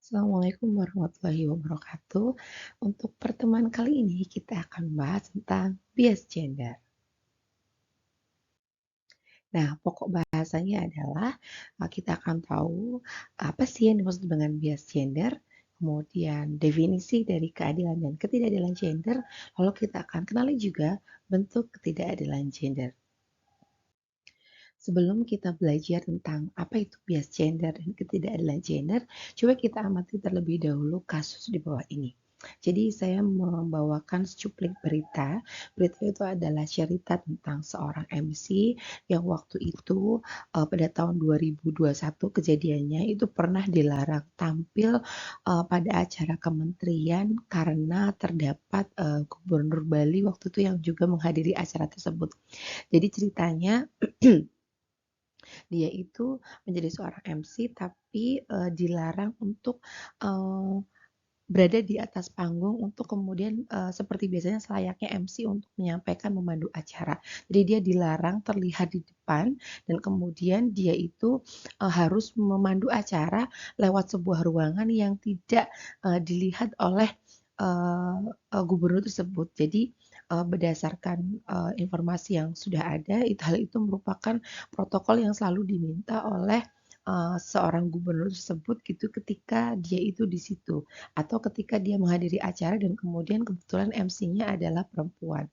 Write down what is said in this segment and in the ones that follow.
Assalamualaikum warahmatullahi wabarakatuh. Untuk pertemuan kali ini kita akan bahas tentang bias gender. Nah, pokok bahasanya adalah kita akan tahu apa sih yang dimaksud dengan bias gender, kemudian definisi dari keadilan dan ketidakadilan gender, lalu kita akan kenali juga bentuk ketidakadilan gender. Sebelum kita belajar tentang apa itu bias gender dan ketidakadilan gender, coba kita amati terlebih dahulu kasus di bawah ini. Jadi saya membawakan secuplik berita. Berita itu adalah cerita tentang seorang MC yang waktu itu pada tahun 2021 kejadiannya itu pernah dilarang tampil pada acara kementerian karena terdapat Gubernur Bali waktu itu yang juga menghadiri acara tersebut. Jadi ceritanya dia itu menjadi seorang MC tapi, dilarang untuk, eee, berada di atas panggung untuk kemudian, seperti biasanya selayaknya MC untuk menyampaikan, memandu acara. Jadi dia dilarang terlihat di depan dan kemudian dia itu, harus memandu acara lewat sebuah ruangan yang tidak, dilihat oleh, eee gubernur tersebut. Jadi, berdasarkan, informasi yang sudah ada, hal itu merupakan protokol yang selalu diminta oleh, seorang gubernur tersebut gitu ketika dia itu di situ, atau ketika dia menghadiri acara dan kemudian kebetulan MC-nya adalah perempuan.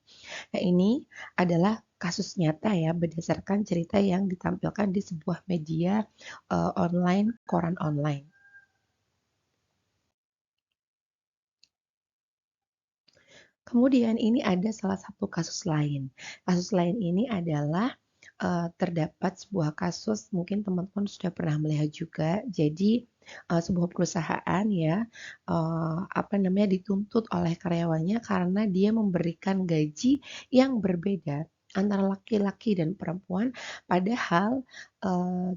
Nah, ini adalah kasus nyata ya berdasarkan cerita yang ditampilkan di sebuah media, online, koran online. Kemudian ini ada salah satu kasus lain. Kasus lain ini adalah, terdapat sebuah kasus mungkin teman-teman sudah pernah melihat juga. Jadi, sebuah perusahaan ya, apa namanya, dituntut oleh karyawannya karena dia memberikan gaji yang berbeda antara laki-laki dan perempuan, padahal,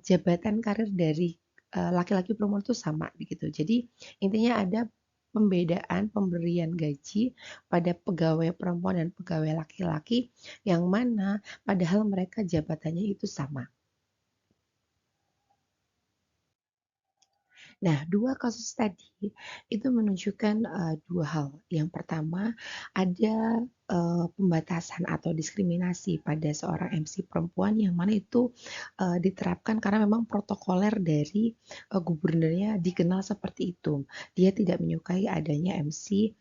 jabatan karir dari, laki-laki perempuan itu sama begitu. Jadi intinya ada pembedaan pemberian gaji pada pegawai perempuan dan pegawai laki-laki yang mana padahal mereka jabatannya itu sama. Nah, 2 kasus tadi itu menunjukkan, 2 hal. Yang pertama, ada, pembatasan atau diskriminasi pada seorang MC perempuan yang mana itu, diterapkan karena memang protokoler dari, gubernurnya dikenal seperti itu. Dia tidak menyukai adanya MC,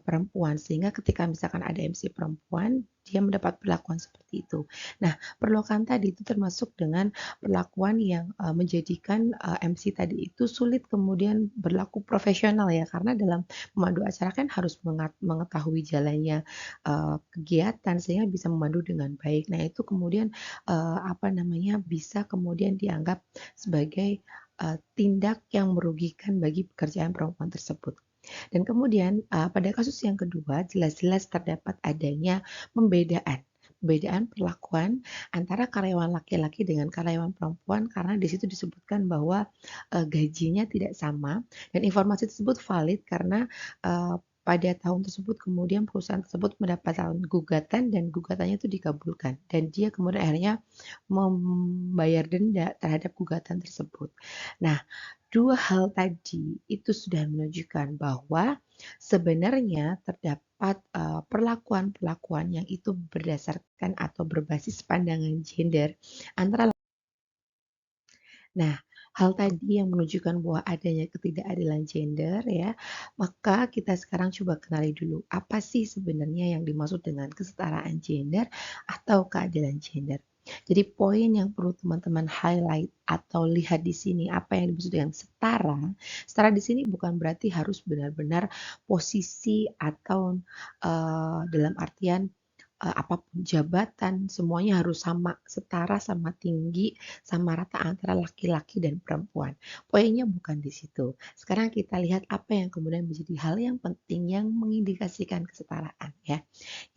perempuan, sehingga ketika misalkan ada MC perempuan, dia mendapat perlakuan seperti itu. Nah, perlakuan tadi itu termasuk dengan perlakuan yang, menjadikan, MC tadi itu sulit kemudian berlaku profesional ya, karena dalam memandu acara kan harus mengetahui jalannya, kegiatan sehingga bisa memandu dengan baik. Nah itu kemudian, apa namanya, bisa kemudian dianggap sebagai, tindak yang merugikan bagi pekerjaan perempuan tersebut. Dan kemudian, pada kasus yang kedua jelas-jelas terdapat adanya pembedaan. Pembedaan perlakuan antara karyawan laki-laki dengan karyawan perempuan karena di situ disebutkan bahwa, gajinya tidak sama dan informasi tersebut valid karena, pada tahun tersebut kemudian perusahaan tersebut mendapatkan gugatan dan gugatannya itu dikabulkan dan dia kemudian akhirnya membayar denda terhadap gugatan tersebut. Nah, 2 hal tadi itu sudah menunjukkan bahwa sebenarnya terdapat, perlakuan-perlakuan yang itu berdasarkan atau berbasis pandangan gender antara. Nah, hal tadi yang menunjukkan bahwa adanya ketidakadilan gender ya, maka kita sekarang coba kenali dulu, apa sih sebenarnya yang dimaksud dengan kesetaraan gender atau keadilan gender. Jadi poin yang perlu teman-teman highlight atau lihat di sini apa yang dimaksud dengan setara. Setara di sini bukan berarti harus benar-benar posisi atau dalam artian apapun jabatan semuanya harus sama, setara, sama tinggi, sama rata antara laki-laki dan perempuan. Poinnya bukan di situ. Sekarang kita lihat apa yang kemudian menjadi hal yang penting yang mengindikasikan kesetaraan ya.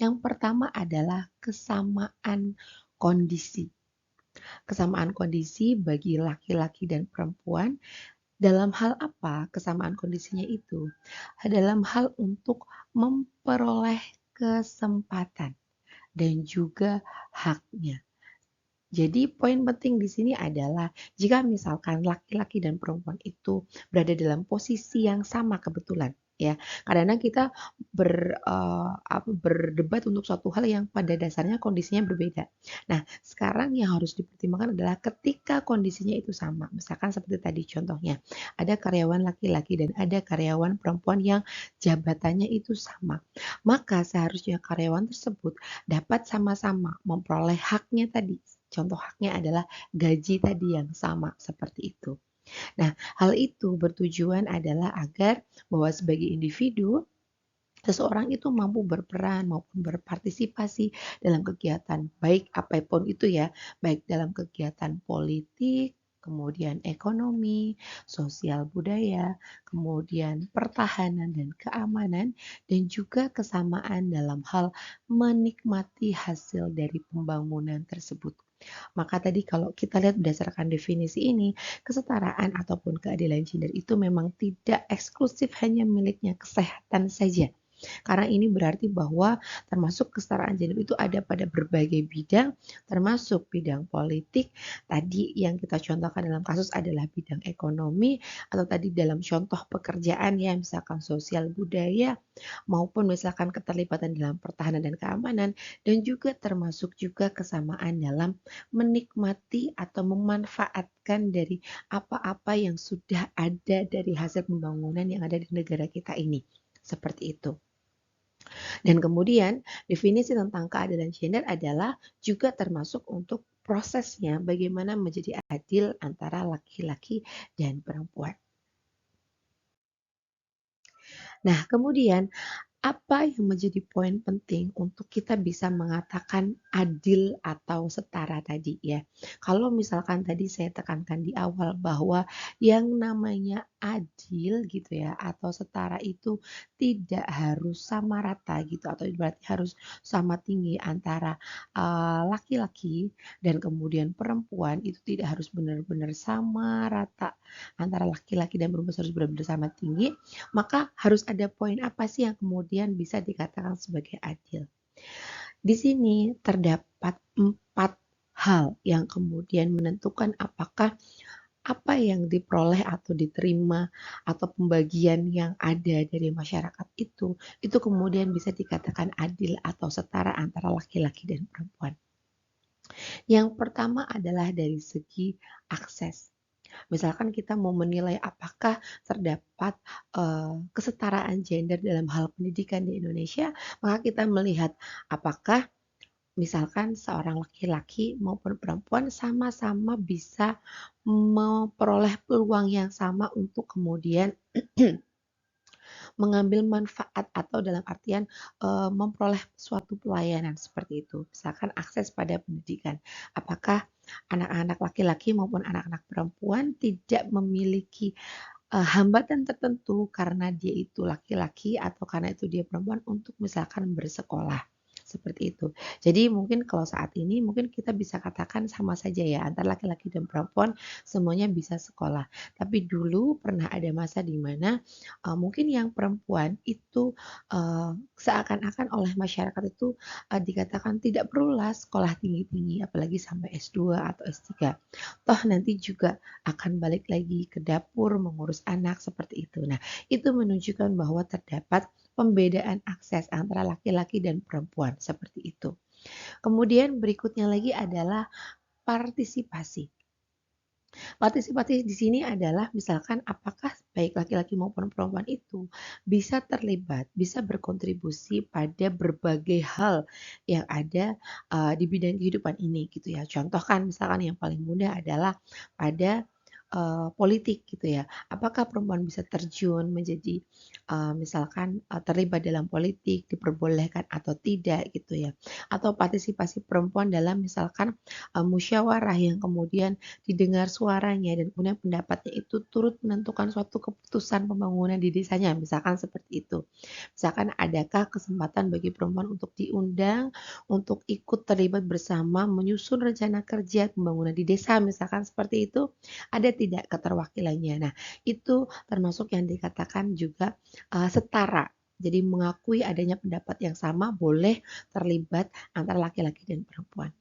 Yang pertama adalah kesamaan kondisi. Kesamaan kondisi bagi laki-laki dan perempuan dalam hal apa kesamaan kondisinya itu? Dalam hal untuk memperoleh kesempatan dan juga haknya. Jadi poin penting di sini adalah jika misalkan laki-laki dan perempuan itu berada dalam posisi yang sama kebetulan ya, kadang-kadang kita berdebat untuk suatu hal yang pada dasarnya kondisinya berbeda. Nah, sekarang yang harus dipertimbangkan adalah ketika kondisinya itu sama, misalkan seperti tadi contohnya, ada karyawan laki-laki dan ada karyawan perempuan yang jabatannya itu sama. Maka seharusnya karyawan tersebut dapat sama-sama memperoleh haknya tadi. Contoh haknya adalah gaji tadi yang sama seperti itu. Nah, hal itu bertujuan adalah agar bahwa sebagai individu seseorang itu mampu berperan maupun berpartisipasi dalam kegiatan baik apapun itu ya, baik dalam kegiatan politik, kemudian ekonomi, sosial budaya, kemudian pertahanan dan keamanan, dan juga kesamaan dalam hal menikmati hasil dari pembangunan tersebut. Maka tadi kalau kita lihat berdasarkan definisi ini, kesetaraan ataupun keadilan gender itu memang tidak eksklusif hanya miliknya kesehatan saja. Karena ini berarti bahwa termasuk kesetaraan gender itu ada pada berbagai bidang, termasuk bidang politik, tadi yang kita contohkan dalam kasus adalah bidang ekonomi, atau tadi dalam contoh pekerjaan ya, misalkan sosial budaya, maupun misalkan keterlibatan dalam pertahanan dan keamanan, dan juga termasuk juga kesamaan dalam menikmati atau memanfaatkan dari apa-apa yang sudah ada dari hasil pembangunan yang ada di negara kita ini. Seperti itu. Dan kemudian definisi tentang keadilan gender adalah juga termasuk untuk prosesnya bagaimana menjadi adil antara laki-laki dan perempuan. Nah, kemudian apa yang menjadi poin penting untuk kita bisa mengatakan adil atau setara tadi ya? Kalau misalkan tadi saya tekankan di awal bahwa yang namanya adil gitu ya atau setara itu tidak harus sama rata gitu atau berarti harus sama tinggi antara laki-laki dan kemudian perempuan itu tidak harus benar-benar sama rata antara laki-laki dan perempuan harus benar-benar sama tinggi, maka harus ada poin apa sih yang kemudian bisa dikatakan sebagai adil. Di sini terdapat 4 hal yang kemudian menentukan apakah apa yang diperoleh atau diterima atau pembagian yang ada dari masyarakat itu kemudian bisa dikatakan adil atau setara antara laki-laki dan perempuan. Yang pertama adalah dari segi akses. Misalkan kita mau menilai apakah terdapat kesetaraan gender dalam hal pendidikan di Indonesia, maka kita melihat apakah misalkan seorang laki-laki maupun perempuan sama-sama bisa memperoleh peluang yang sama untuk kemudian mengambil manfaat atau dalam artian memperoleh suatu pelayanan seperti itu. Misalkan akses pada pendidikan. Apakah anak-anak laki-laki maupun anak-anak perempuan tidak memiliki hambatan tertentu karena dia itu laki-laki atau karena itu dia perempuan untuk misalkan bersekolah. Seperti itu. Jadi mungkin kalau saat ini mungkin kita bisa katakan sama saja ya antara laki-laki dan perempuan semuanya bisa sekolah. Tapi dulu pernah ada masa di mana mungkin yang perempuan itu seakan-akan oleh masyarakat itu dikatakan tidak perlulah sekolah tinggi-tinggi apalagi sampai S2 atau S3. Toh nanti juga akan balik lagi ke dapur mengurus anak seperti itu. Nah, itu menunjukkan bahwa terdapat pembedaan akses antara laki-laki dan perempuan seperti itu. Kemudian berikutnya lagi adalah partisipasi. Partisipasi di sini adalah misalkan apakah baik laki-laki maupun perempuan itu bisa terlibat, bisa berkontribusi pada berbagai hal yang ada di bidang kehidupan ini gitu ya. Contoh kan misalkan yang paling mudah adalah pada politik gitu ya. Apakah perempuan bisa terjun menjadi misalkan terlibat dalam politik, diperbolehkan atau tidak gitu ya. Atau partisipasi perempuan dalam misalkan musyawarah yang kemudian didengar suaranya dan kemudian pendapatnya itu turut menentukan suatu keputusan pembangunan di desanya, misalkan seperti itu. Misalkan adakah kesempatan bagi perempuan untuk diundang untuk ikut terlibat bersama menyusun rencana kerja pembangunan di desa, misalkan seperti itu, ada tidak keterwakilannya. Nah, itu termasuk yang dikatakan juga setara. Jadi mengakui adanya pendapat yang sama boleh terlibat antara laki-laki dan perempuan.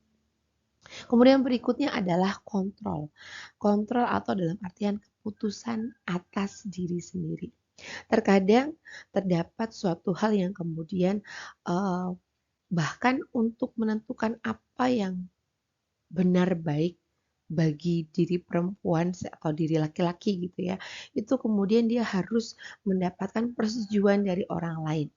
Kemudian berikutnya adalah kontrol. Kontrol atau dalam artian keputusan atas diri sendiri. Terkadang terdapat suatu hal yang kemudian, eee, bahkan untuk menentukan apa yang benar baik bagi diri perempuan atau diri laki-laki gitu ya, itu kemudian dia harus mendapatkan persetujuan dari orang lain.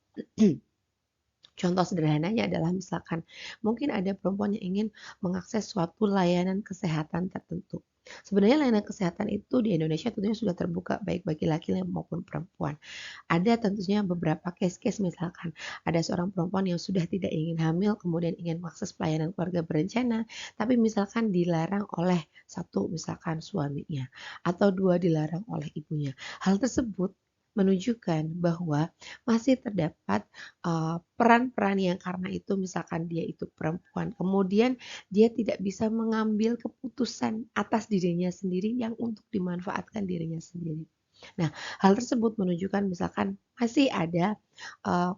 Contoh sederhananya adalah misalkan mungkin ada perempuan yang ingin mengakses suatu layanan kesehatan tertentu. Sebenarnya layanan kesehatan itu di Indonesia tentunya sudah terbuka baik bagi laki-laki maupun perempuan. Ada tentunya beberapa case-case misalkan ada seorang perempuan yang sudah tidak ingin hamil kemudian ingin mengakses pelayanan keluarga berencana, tapi misalkan dilarang oleh satu misalkan suaminya atau dua dilarang oleh ibunya. Hal tersebut menunjukkan bahwa masih terdapat peran-peran yang karena itu misalkan dia itu perempuan, kemudian dia tidak bisa mengambil keputusan atas dirinya sendiri yang untuk dimanfaatkan dirinya sendiri. Nah, hal tersebut menunjukkan misalkan masih ada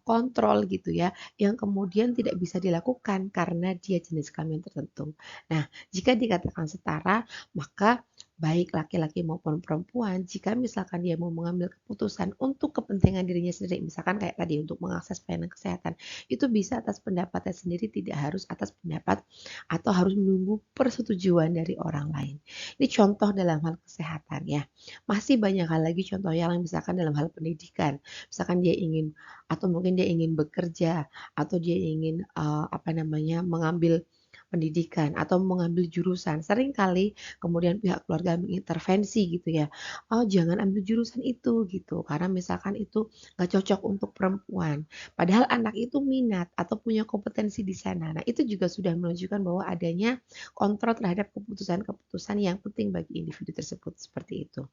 kontrol gitu ya, yang kemudian tidak bisa dilakukan karena dia jenis kelamin tertentu. Nah, jika dikatakan setara, maka baik laki-laki maupun perempuan, jika misalkan dia mau mengambil keputusan untuk kepentingan dirinya sendiri, misalkan kayak tadi untuk mengakses pelayanan kesehatan, itu bisa atas pendapatnya sendiri, tidak harus atas pendapat atau harus menunggu persetujuan dari orang lain. Ini contoh dalam hal kesehatan ya. Masih banyak hal lagi contoh yang lain misalkan dalam hal pendidikan. Misalkan dia ingin atau mungkin dia ingin bekerja atau dia ingin apa namanya mengambil pendidikan atau mengambil jurusan. Seringkali kemudian pihak keluarga mengintervensi gitu ya. Oh, jangan ambil jurusan itu gitu karena misalkan itu nggak cocok untuk perempuan. Padahal anak itu minat atau punya kompetensi di sana. Nah, itu juga sudah menunjukkan bahwa adanya kontrol terhadap keputusan-keputusan yang penting bagi individu tersebut seperti itu.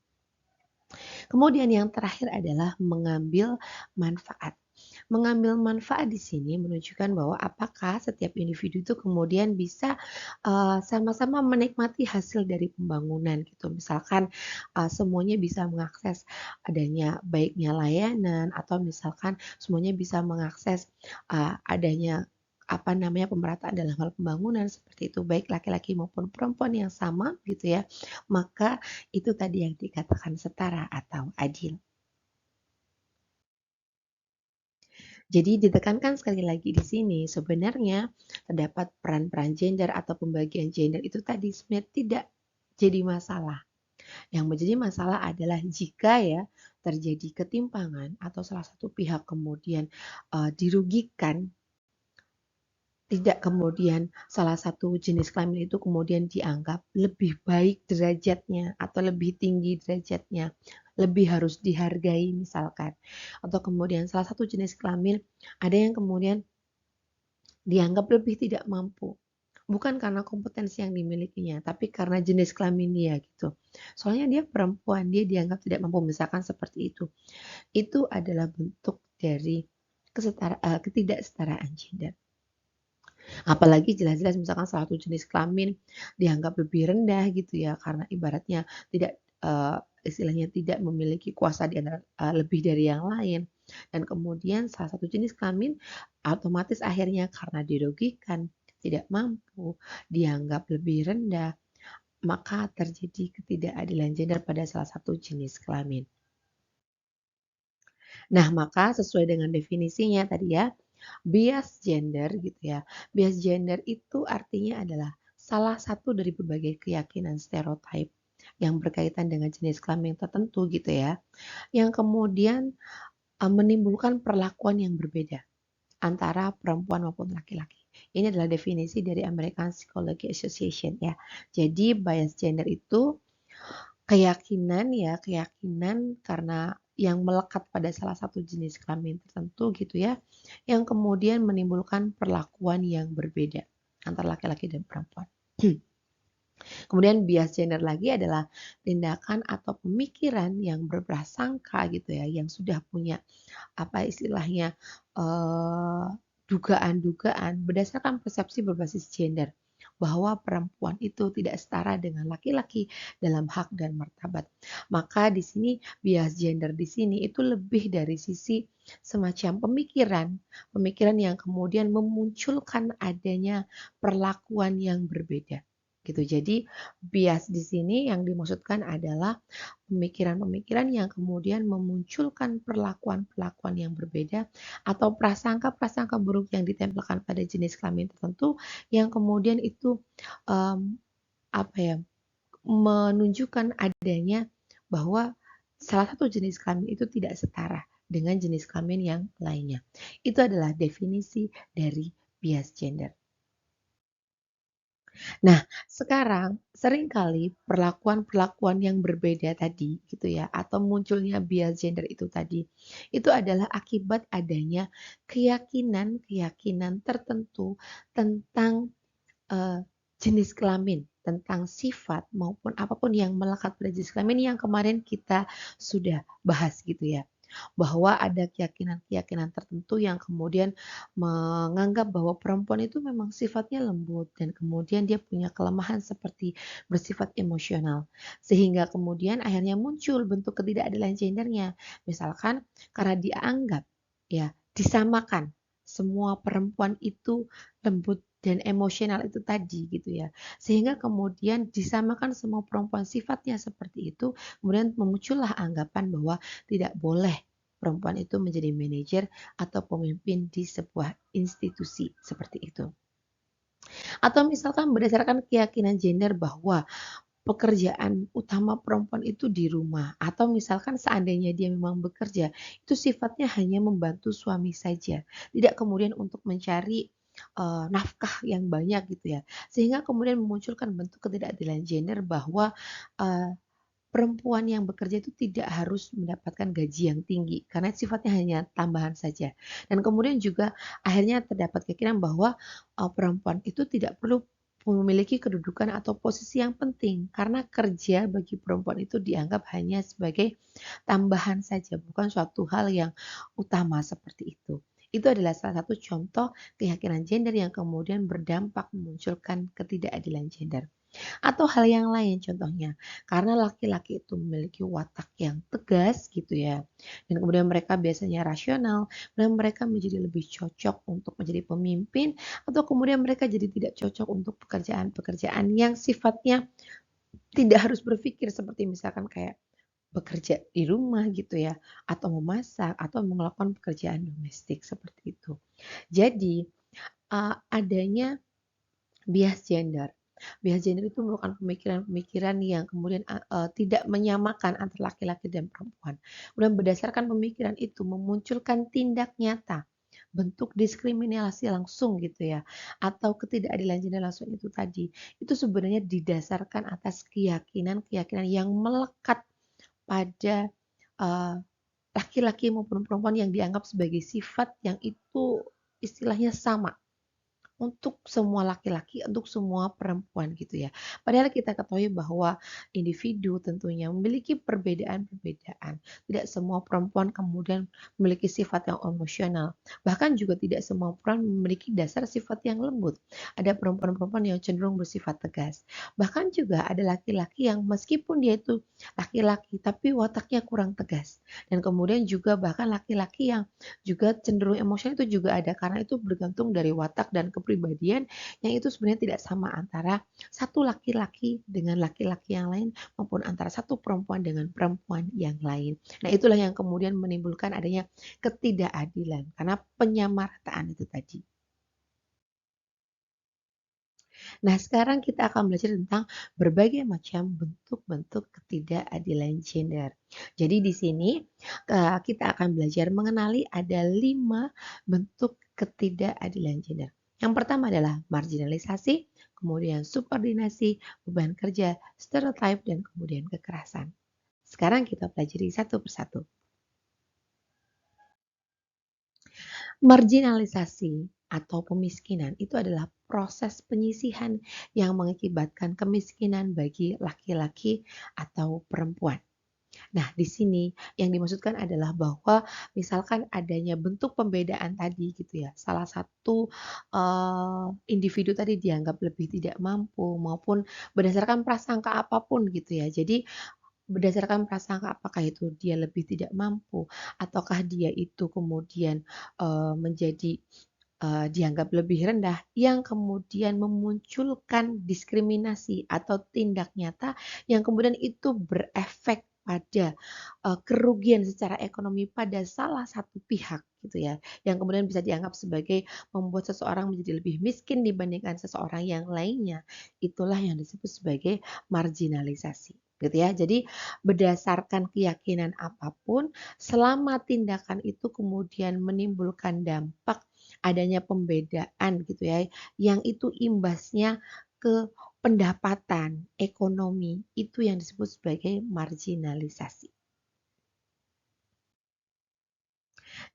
Kemudian yang terakhir adalah mengambil manfaat. Mengambil manfaat di sini menunjukkan bahwa apakah setiap individu itu kemudian bisa sama-sama menikmati hasil dari pembangunan gitu. Misalkan semuanya bisa mengakses adanya baiknya layanan atau misalkan semuanya bisa mengakses adanya apa namanya pemerataan dalam hal pembangunan seperti itu baik laki-laki maupun perempuan yang sama gitu ya, maka itu tadi yang dikatakan setara atau adil. Jadi ditekankan sekali lagi di sini sebenarnya terdapat peran-peran gender atau pembagian gender itu tadi sebenarnya tidak jadi masalah. Yang menjadi masalah adalah jika ya terjadi ketimpangan atau salah satu pihak kemudian dirugikan, tidak kemudian salah satu jenis kelamin itu kemudian dianggap lebih baik derajatnya atau lebih tinggi derajatnya, lebih harus dihargai misalkan. Atau kemudian salah satu jenis kelamin ada yang kemudian dianggap lebih tidak mampu. Bukan karena kompetensi yang dimilikinya, tapi karena jenis kelamin dia gitu. Soalnya dia perempuan, dia dianggap tidak mampu misalkan seperti itu. Itu adalah bentuk dari ketidaksetaraan gender. Apalagi jelas-jelas misalkan salah satu jenis kelamin dianggap lebih rendah gitu ya karena ibaratnya tidak istilahnya tidak memiliki kuasa di antara lebih dari yang lain dan kemudian salah satu jenis kelamin otomatis akhirnya karena dirugikan, tidak mampu, dianggap lebih rendah, maka terjadi ketidakadilan gender pada salah satu jenis kelamin. Nah, maka sesuai dengan definisinya tadi ya, bias gender gitu ya. Bias gender itu artinya adalah salah satu dari berbagai keyakinan stereotype yang berkaitan dengan jenis kelamin tertentu gitu ya, yang kemudian menimbulkan perlakuan yang berbeda antara perempuan maupun laki-laki. Ini adalah definisi dari American Psychology Association ya. Jadi bias gender itu keyakinan ya, keyakinan karena yang melekat pada salah satu jenis kelamin tertentu gitu ya, yang kemudian menimbulkan perlakuan yang berbeda antara laki-laki dan perempuan. Kemudian bias gender lagi adalah tindakan atau pemikiran yang berprasangka gitu ya, yang sudah punya apa istilahnya dugaan-dugaan berdasarkan persepsi berbasis gender bahwa perempuan itu tidak setara dengan laki-laki dalam hak dan martabat. Maka di sini bias gender di sini itu lebih dari sisi semacam pemikiran yang kemudian memunculkan adanya perlakuan yang berbeda. Gitu. Jadi bias di sini yang dimaksudkan adalah pemikiran-pemikiran yang kemudian memunculkan perlakuan-perlakuan yang berbeda atau prasangka-prasangka buruk yang ditempelkan pada jenis kelamin tertentu yang kemudian itu um, apa ya menunjukkan adanya bahwa salah satu jenis kelamin itu tidak setara dengan jenis kelamin yang lainnya. Itu adalah definisi dari bias gender. Nah, sekarang seringkali perlakuan-perlakuan yang berbeda tadi gitu ya atau munculnya bias gender itu tadi itu adalah akibat adanya keyakinan-keyakinan tertentu tentang eh, jenis kelamin, tentang sifat maupun apapun yang melekat pada jenis kelamin yang kemarin kita sudah bahas gitu ya bahwa ada keyakinan-keyakinan tertentu yang kemudian menganggap bahwa perempuan itu memang sifatnya lembut dan kemudian dia punya kelemahan seperti bersifat emosional. Sehingga kemudian akhirnya muncul bentuk ketidakadilan gendernya. Misalkan karena dianggap ya disamakan semua perempuan itu lembut dan emosional itu tadi gitu ya. Sehingga kemudian disamakan semua perempuan sifatnya seperti itu, kemudian memuncullah anggapan bahwa tidak boleh perempuan itu menjadi manajer atau pemimpin di sebuah institusi seperti itu. Atau misalkan berdasarkan keyakinan gender bahwa pekerjaan utama perempuan itu di rumah atau misalkan seandainya dia memang bekerja itu sifatnya hanya membantu suami saja tidak kemudian untuk mencari nafkah yang banyak gitu ya sehingga kemudian memunculkan bentuk ketidakadilan gender bahwa uh, perempuan yang bekerja itu tidak harus mendapatkan gaji yang tinggi karena sifatnya hanya tambahan saja. Dan kemudian juga akhirnya terdapat keyakinan bahwa perempuan itu tidak perlu memiliki kedudukan atau posisi yang penting karena kerja bagi perempuan itu dianggap hanya sebagai tambahan saja, bukan suatu hal yang utama seperti itu. Itu adalah salah satu contoh keyakinan gender yang kemudian berdampak memunculkan ketidakadilan gender. Atau hal yang lain contohnya, karena laki-laki itu memiliki watak yang tegas gitu ya, dan kemudian mereka biasanya rasional, dan mereka menjadi lebih cocok untuk menjadi pemimpin, atau kemudian mereka jadi tidak cocok untuk pekerjaan-pekerjaan yang sifatnya tidak harus berpikir seperti misalkan kayak bekerja di rumah gitu ya, atau memasak, atau melakukan pekerjaan domestik seperti itu. Jadi, adanya bias gender. Bias gender itu merupakan pemikiran-pemikiran yang kemudian tidak menyamakan antara laki-laki dan perempuan. Kemudian berdasarkan pemikiran itu memunculkan tindak nyata bentuk diskriminasi langsung gitu ya atau ketidakadilan gender langsung itu tadi itu sebenarnya didasarkan atas keyakinan-keyakinan yang melekat pada uh, laki-laki maupun perempuan yang dianggap sebagai sifat yang itu istilahnya sama untuk semua laki-laki, untuk semua perempuan gitu ya. Padahal kita ketahui bahwa individu tentunya memiliki perbedaan-perbedaan. Tidak semua perempuan kemudian memiliki sifat yang emosional. Bahkan juga tidak semua perempuan memiliki dasar sifat yang lembut. Ada perempuan-perempuan yang cenderung bersifat tegas. Bahkan juga ada laki-laki yang meskipun dia itu laki-laki tapi wataknya kurang tegas. Dan kemudian juga bahkan laki-laki yang juga cenderung emosional itu juga ada karena itu bergantung dari watak dan kepribadian yang itu sebenarnya tidak sama antara satu laki-laki dengan laki-laki yang lain maupun antara satu perempuan dengan perempuan yang lain. Nah, itulah yang kemudian menimbulkan adanya ketidakadilan karena penyamarataan itu tadi. Nah, sekarang kita akan belajar tentang berbagai macam bentuk-bentuk ketidakadilan gender. Jadi di sini kita akan belajar mengenali ada 5 bentuk ketidakadilan gender. Yang pertama adalah marginalisasi, kemudian subordinasi, beban kerja, stereotype, dan kemudian kekerasan. Sekarang kita pelajari satu persatu. Marginalisasi atau pemiskinan itu adalah proses penyisihan yang mengakibatkan kemiskinan bagi laki-laki atau perempuan. Nah, di sini yang dimaksudkan adalah bahwa misalkan adanya bentuk pembedaan tadi gitu ya, salah satu, individu tadi dianggap lebih tidak mampu maupun berdasarkan prasangka apapun gitu ya. Jadi berdasarkan prasangka apakah itu dia lebih tidak mampu ataukah dia itu kemudian, menjadi, dianggap lebih rendah yang kemudian memunculkan diskriminasi atau tindak nyata yang kemudian itu berefek pada, kerugian secara ekonomi pada salah satu pihak gitu ya, yang kemudian bisa dianggap sebagai membuat seseorang menjadi lebih miskin dibandingkan seseorang yang lainnya, itulah yang disebut sebagai marginalisasi, gitu ya. Jadi berdasarkan keyakinan apapun, selama tindakan itu kemudian menimbulkan dampak adanya pembedaan gitu ya, yang itu imbasnya ke pendapatan, ekonomi, itu yang disebut sebagai marginalisasi.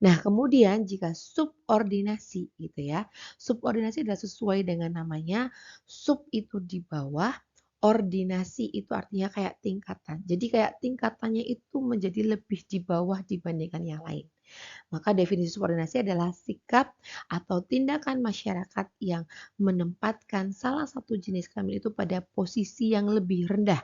Nah, kemudian jika subordinasi gitu ya, subordinasi adalah sesuai dengan namanya, sub itu di bawah, ordinasi itu artinya kayak tingkatan. Jadi kayak tingkatannya itu menjadi lebih di bawah dibandingkan yang lain. Maka definisi subordinasi adalah sikap atau tindakan masyarakat yang menempatkan salah satu jenis kelamin itu pada posisi yang lebih rendah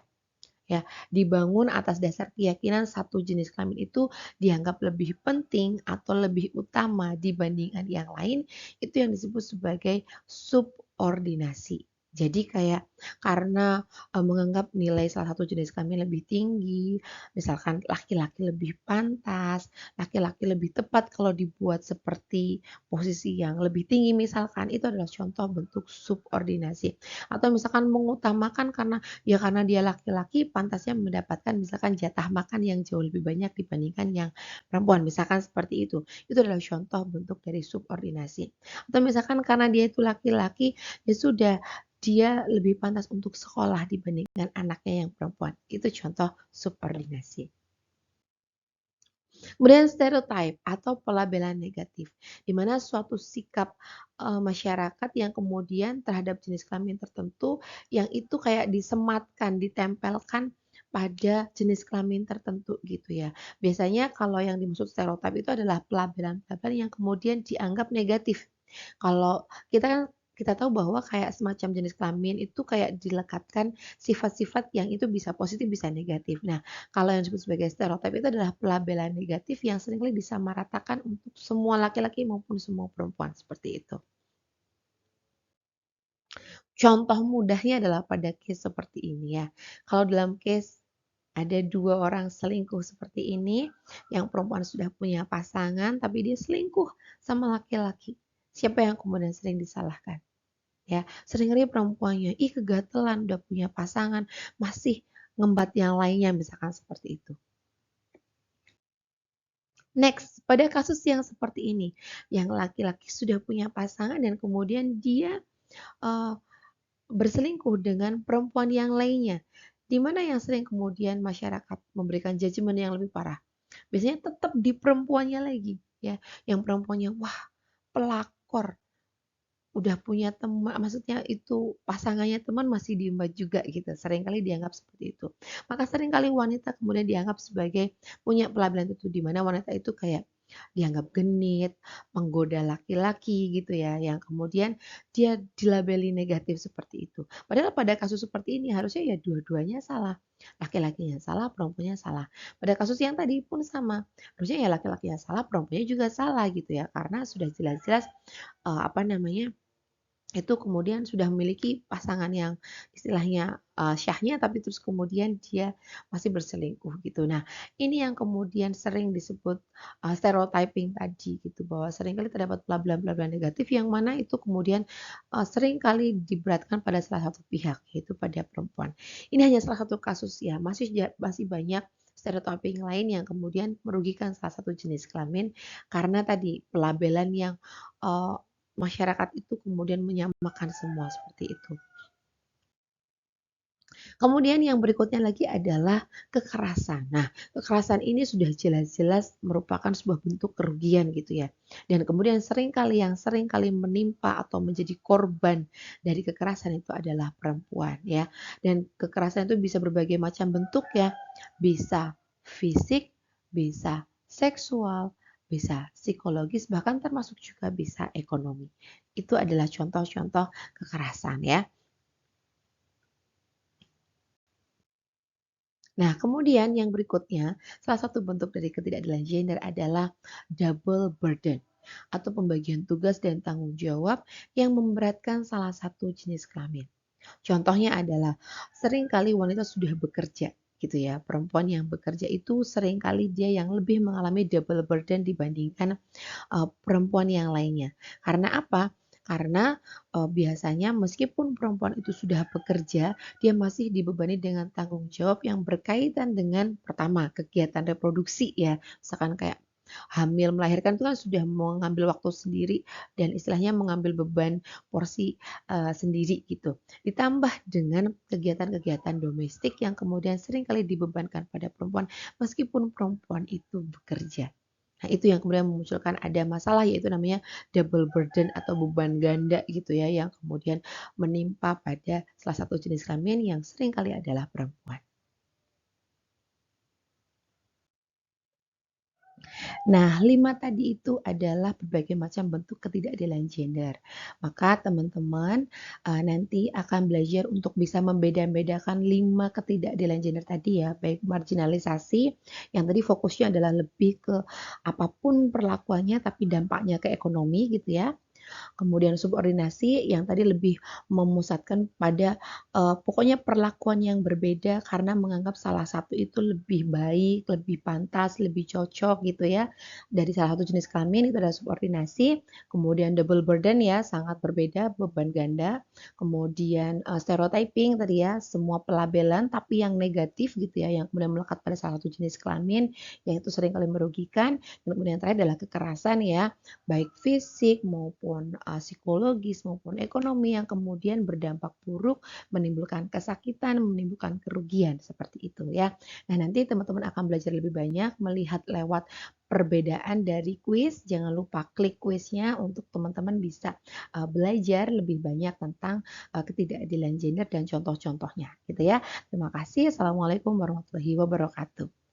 ya, dibangun atas dasar keyakinan satu jenis kelamin itu dianggap lebih penting atau lebih utama dibandingkan yang lain, itu yang disebut sebagai subordinasi. Jadi kayak karena, menganggap nilai salah satu jenis kelamin lebih tinggi, misalkan laki-laki lebih pantas, laki-laki lebih tepat kalau dibuat seperti posisi yang lebih tinggi misalkan, itu adalah contoh bentuk subordinasi. Atau misalkan mengutamakan karena dia laki-laki pantasnya mendapatkan misalkan jatah makan yang jauh lebih banyak dibandingkan yang perempuan, misalkan seperti itu. Itu adalah contoh bentuk dari subordinasi. Atau misalkan karena dia itu laki-laki, ya sudah, dia lebih pantas untuk sekolah dibandingkan anaknya yang perempuan. Itu contoh subordinasi. Kemudian stereotype atau pelabelan negatif, di mana suatu sikap, masyarakat yang kemudian terhadap jenis kelamin tertentu, yang itu kayak disematkan, ditempelkan pada jenis kelamin tertentu gitu ya. Biasanya kalau yang dimaksud stereotype itu adalah pelabelan-pelabelan yang kemudian dianggap negatif. Kalau kita kan kita tahu bahwa kayak semacam jenis kelamin itu kayak dilekatkan sifat-sifat yang itu bisa positif, bisa negatif. Nah, kalau yang disebut sebagai stereotip itu adalah pelabelan negatif yang seringkali disamaratakan untuk semua laki-laki maupun semua perempuan, seperti itu. Contoh mudahnya adalah pada case seperti ini ya. Kalau dalam case ada 2 orang selingkuh seperti ini, yang perempuan sudah punya pasangan tapi dia selingkuh sama laki-laki. Siapa yang kemudian sering disalahkan? Ya, seringkali perempuannya, "Ih kegatelan udah punya pasangan, masih ngembat yang lainnya," misalkan seperti itu. Next, pada kasus yang seperti ini, yang laki-laki sudah punya pasangan dan kemudian dia, eee, berselingkuh dengan perempuan yang lainnya, di mana yang sering kemudian masyarakat memberikan judgement yang lebih parah? Biasanya tetap di perempuannya lagi, ya, yang perempuannya, "Wah, pelakor, udah punya teman," maksudnya itu pasangannya teman masih diembat juga gitu, seringkali dianggap seperti itu. Maka seringkali wanita kemudian dianggap sebagai punya pelabelan itu, di mana wanita itu kayak dianggap genit, menggoda laki-laki gitu ya, yang kemudian dia dilabeli negatif seperti itu. Padahal pada kasus seperti ini harusnya ya dua-duanya salah, laki-lakinya salah, perempuannya salah. Pada kasus yang tadi pun sama, harusnya ya laki-lakinya salah, perempuannya juga salah gitu ya, karena sudah jelas-jelas, apa namanya, itu kemudian sudah memiliki pasangan yang istilahnya, syahnya tapi terus kemudian dia masih berselingkuh gitu. Nah, ini yang kemudian sering disebut, stereotyping tadi gitu, bahwa seringkali terdapat pelabelan-pelabelan negatif yang mana itu kemudian, seringkali diberatkan pada salah satu pihak, yaitu pada perempuan. Ini hanya salah satu kasus ya, masih banyak stereotyping lain yang kemudian merugikan salah satu jenis kelamin karena tadi pelabelan yang, eee masyarakat itu kemudian menyamakan semua seperti itu. Kemudian yang berikutnya lagi adalah kekerasan. Nah, kekerasan ini sudah jelas-jelas merupakan sebuah bentuk kerugian gitu ya. Dan kemudian sering kali menimpa atau menjadi korban dari kekerasan itu adalah perempuan ya. Dan kekerasan itu bisa berbagai macam bentuk ya. Bisa fisik, bisa seksual, bisa psikologis, bahkan termasuk juga bisa ekonomi. Itu adalah contoh-contoh kekerasan ya. Nah, kemudian yang berikutnya, salah satu bentuk dari ketidakadilan gender adalah double burden atau pembagian tugas dan tanggung jawab yang memberatkan salah satu jenis kelamin. Contohnya adalah seringkali wanita sudah bekerja gitu ya. Perempuan yang bekerja itu seringkali dia yang lebih mengalami double burden dibandingkan perempuan yang lainnya. Karena apa? Karena, biasanya meskipun perempuan itu sudah bekerja, dia masih dibebani dengan tanggung jawab yang berkaitan dengan pertama, kegiatan reproduksi ya. Misalkan kayak hamil, melahirkan itu kan sudah mengambil waktu sendiri dan istilahnya mengambil beban porsi, sendiri gitu. Ditambah dengan kegiatan-kegiatan domestik yang kemudian seringkali dibebankan pada perempuan meskipun perempuan itu bekerja. Nah, itu yang kemudian memunculkan ada masalah yaitu namanya double burden atau beban ganda gitu ya yang kemudian menimpa pada salah satu jenis kelamin yang seringkali adalah perempuan. Nah, 5 tadi itu adalah berbagai macam bentuk ketidakadilan gender. Maka teman-teman, nanti akan belajar untuk bisa membeda-bedakan 5 ketidakadilan gender tadi ya, baik marginalisasi yang tadi fokusnya adalah lebih ke apapun perlakuannya tapi dampaknya ke ekonomi gitu ya. Kemudian subordinasi yang tadi lebih memusatkan pada, pokoknya perlakuan yang berbeda karena menganggap salah satu itu lebih baik, lebih pantas, lebih cocok gitu ya, dari salah satu jenis kelamin itu adalah subordinasi. Kemudian double burden ya, sangat berbeda, beban ganda. Kemudian, stereotyping tadi ya, semua pelabelan tapi yang negatif gitu ya, yang kemudian melekat pada salah satu jenis kelamin, yang itu seringkali merugikan. Dan kemudian yang terakhir adalah kekerasan ya, baik fisik maupun, psikologis maupun ekonomi yang kemudian berdampak buruk, menimbulkan kesakitan, menimbulkan kerugian, seperti itu ya. Nah, nanti teman-teman akan belajar lebih banyak melihat lewat perbedaan dari kuis, jangan lupa klik kuisnya untuk teman-teman bisa, belajar lebih banyak tentang, ketidakadilan gender dan contoh-contohnya, gitu ya. Terima kasih. Assalamualaikum warahmatullahi wabarakatuh.